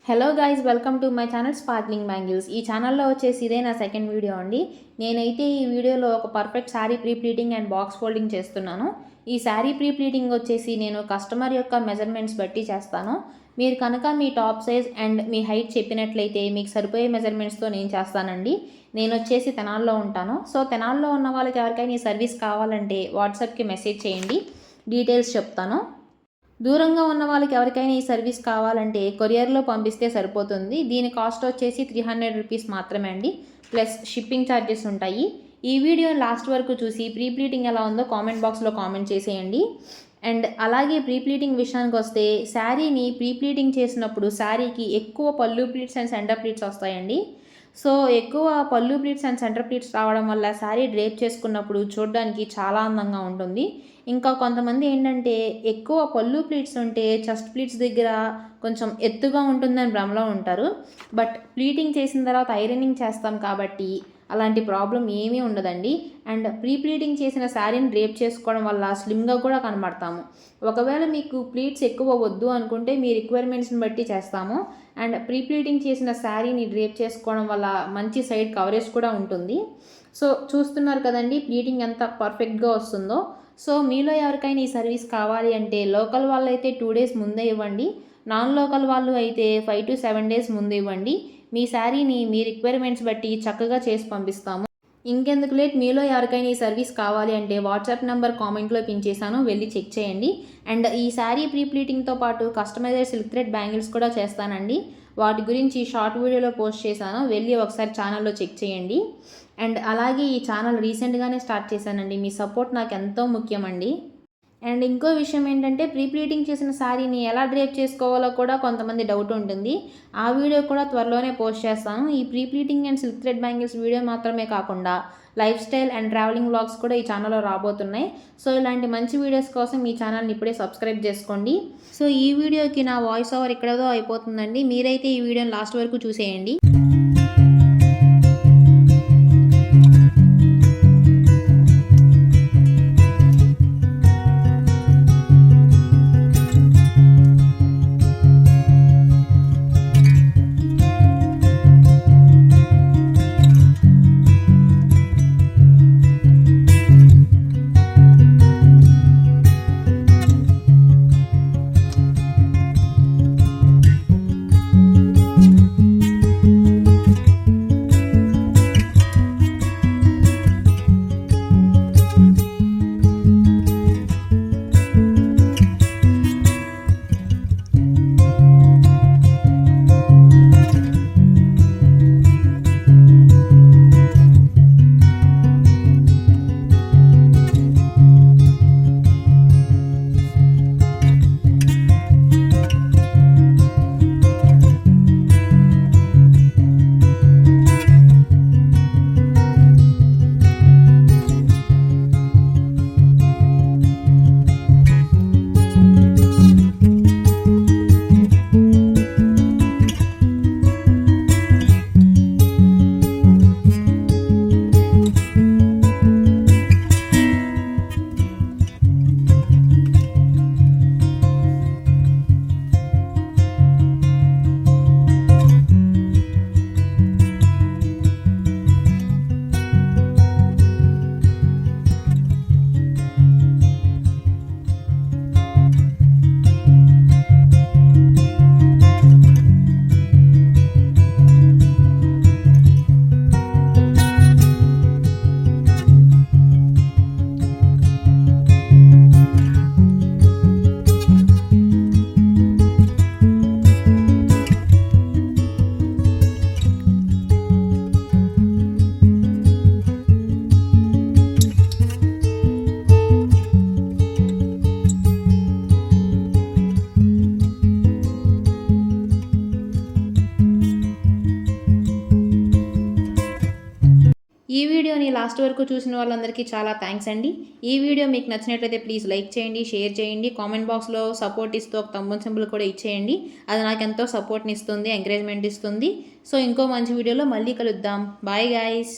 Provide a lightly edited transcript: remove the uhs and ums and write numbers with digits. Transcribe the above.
Hello guys, welcome to my channel sparkling bangles. ఈ ఛానల్లో వచ్చేసి ఇదే నా సెకండ్ వీడియో అండి. నేనైతే ఈ వీడియోలో ఒక perfect sari pre pleating and box folding చేస్తున్నాను. ఈ శారీ ప్రీ ప్లీటింగ్ వచ్చేసి నేను కస్టమర్ యొక్క మెజర్మెంట్స్ బట్టి చేస్తాను. మీరు కనుక మీ టాప్ సైజ్ అండ్ మీ హైట్ చెప్పినట్లయితే మీకు సరిపోయే మెజర్మెంట్స్తో నేను చేస్తానండి. నేను వచ్చేసి తెనాల్లో ఉంటాను. సో తెనాల్లో ఉన్న వాళ్ళకి ఎవరికైనా ఈ సర్వీస్ కావాలంటే వాట్సాప్కి మెసేజ్ చేయండి, డీటెయిల్స్ చెప్తాను. దూరంగా ఉన్న వాళ్ళకి ఎవరికైనా ఈ సర్వీస్ కావాలంటే కొరియర్లో పంపిస్తే సరిపోతుంది. దీని కాస్ట్ వచ్చేసి 300 రూపీస్ మాత్రమే అండి, ప్లస్ షిప్పింగ్ ఛార్జెస్ ఉంటాయి. ఈ వీడియో లాస్ట్ వరకు చూసి ప్రీ ప్లీటింగ్ ఎలా ఉందో కామెంట్ బాక్స్లో కామెంట్ చేసేయండి. అండ్ అలాగే ప్రీ ప్లీటింగ్ విషయానికి వస్తే, శారీని ప్రీ ప్లీటింగ్ చేసినప్పుడు శారీకి ఎక్కువ పళ్ళు ప్లీట్స్ అండ్ సెంటర్ ప్లీట్స్ వస్తాయండి. సో ఎక్కువ పళ్ళు ప్లీట్స్ అండ్ సెంటర్ ప్లీట్స్ రావడం వల్ల శారీ డ్రేప్ చేసుకున్నప్పుడు చూడడానికి చాలా అందంగా ఉంటుంది. ఇంకా కొంతమంది ఏంటంటే ఎక్కువ పళ్ళు ప్లీట్స్ ఉంటే చెస్ట్ ప్లీట్స్ దగ్గర కొంచెం ఎత్తుగా ఉంటుందని భ్రమలో ఉంటారు. బట్ ప్లీటింగ్ చేసిన తర్వాత ఐరనింగ్ చేస్తాం కాబట్టి అలాంటి ప్రాబ్లం ఏమీ ఉండదండి. అండ్ ప్రీ ప్లీటింగ్ చేసిన శారీని డ్రేప్ చేసుకోవడం వల్ల స్లిమ్గా కూడా కనబడతాము. ఒకవేళ మీకు ప్లీట్స్ ఎక్కువ వద్దు అనుకుంటే మీ రిక్వైర్మెంట్స్ని బట్టి చేస్తాము. అండ్ ప్రీ ప్లీటింగ్ చేసిన శారీని డ్రేప్ చేసుకోవడం వల్ల మంచి సైడ్ కవరేజ్ కూడా ఉంటుంది. సో చూస్తున్నారు కదండి ప్లీటింగ్ ఎంత పర్ఫెక్ట్గా వస్తుందో. సో మీలో ఎవరికైనా ఈ సర్వీస్ కావాలి అంటే లోకల్ వాళ్ళు అయితే 2 days ముందే ఇవ్వండి, నాన్ లోకల్ వాళ్ళు అయితే 5 to 7 days ముందు ఇవ్వండి. మీ శారీని మీ రిక్వైర్మెంట్స్ బట్టి చక్కగా చేసి పంపిస్తాము. ఇంకెందుకు లేట్, మీలో ఎవరికైనా ఈ సర్వీస్ కావాలి అంటే వాట్సాప్ నెంబర్ కామెంట్లో పిన్ చేశాను, వెళ్ళి చెక్ చేయండి. అండ్ ఈ శారీ ప్రీ ప్లీటింగ్తో పాటు కస్టమైజర్ సిల్క్ థ్రెడ్ బ్యాంగిల్స్ కూడా చేస్తానండి. వాటి గురించి షార్ట్ వీడియోలో పోస్ట్ చేశాను, వెళ్ళి ఒకసారి ఛానల్లో చెక్ చేయండి. అండ్ అలాగే ఈ ఛానల్ రీసెంట్గానే స్టార్ట్ చేశానండి, మీ సపోర్ట్ నాకు ఎంతో ముఖ్యమండి. అండ్ ఇంకో విషయం ఏంటంటే ప్రీ ప్లీటింగ్ చేసిన శారీని ఎలా డ్రేప్ చేసుకోవాలో కూడా కొంతమంది డౌట్ ఉంటుంది. ఆ వీడియో కూడా త్వరలోనే పోస్ట్ చేస్తాను. ఈ pre pleating and silk thread bangles video మాత్రమే కాకుండా life style and travelling vlogs కూడా ఈ ఛానల్లో రాబోతున్నాయి. సో ఇలాంటి మంచి వీడియోస్ కోసం ఈ ఛానల్ని ఇప్పుడే సబ్స్క్రైబ్ చేసుకోండి. సో ఈ వీడియోకి నా వాయిస్ ఓవర్ ఇక్కడదో అయిపోతుందండి, మీరైతే ఈ వీడియోని లాస్ట్ వరకు చూసేయండి. ఈ వీడియోని లాస్ట్ వరకు చూసిన వాళ్ళందరికీ చాలా థ్యాంక్స్ అండి. ఈ వీడియో మీకు నచ్చినట్లయితే ప్లీజ్ లైక్ చేయండి, షేర్ చేయండి, కామెంట్ బాక్స్లో సపోర్ట్ ఇస్తూ ఒక థంబ్ సింబల్ కూడా ఇచ్చేయండి. అది నాకు ఎంతో సపోర్ట్ని ఇస్తుంది, ఎంకరేజ్మెంట్ ఇస్తుంది. సో ఇంకో మంచి వీడియోలో మళ్ళీ కలుద్దాం. Bye guys.